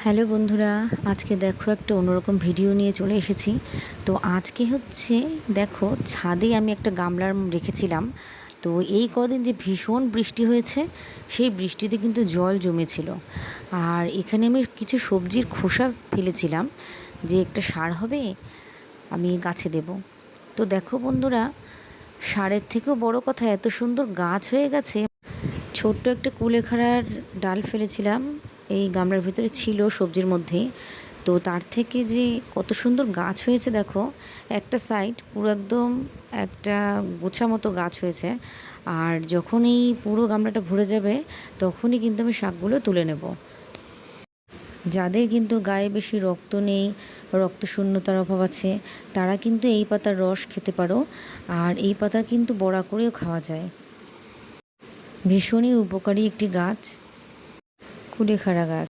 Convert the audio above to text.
Hello বন্ধুরা, আজকে দেখো একটা অন্যরকম ভিডিও নিয়ে চলে এসেছি। তো আজকে হচ্ছে দেখো ছাদে আমি একটা গামলার রেখেছিলাম। তো এই কদিন যে ভীষণ বৃষ্টি হয়েছে, সেই বৃষ্টিতে কিন্তু জল জমেছিল। আর এখানে আমি কিছু সবজির খোসা ফেলেছিলাম যে একটা সার হবে, আমি গাছে দেব। তো দেখো বন্ধুরা, সারের থেকেও বড় কথা এত সুন্দর গাছ হয়ে গেছে। ছোট্ট একটা কুলেখাড়ার ডাল ফেলেছিলাম, এই গামলার ভিতরে ছিল সবজির মধ্যেই। তো তার থেকে যে কত সুন্দর গাছ হয়েছে দেখো, একটা সাইড পুরো একদম একটা গোছা মতো গাছ হয়েছে। আর যখন এই পুরো গামলাটা ভরে যাবে, তখনই কিন্তু আমি শাকগুলো তুলে নেব। যাদের কিন্তু গায়ে বেশি রক্ত নেই, রক্ত শূন্যতার অভাব আছে, তারা কিন্তু এই পাতার রস খেতে পারো। আর এই পাতা কিন্তু বড়া করেও খাওয়া যায়। ভীষণই উপকারী একটি গাছ, কুলেখাড়া গাছ।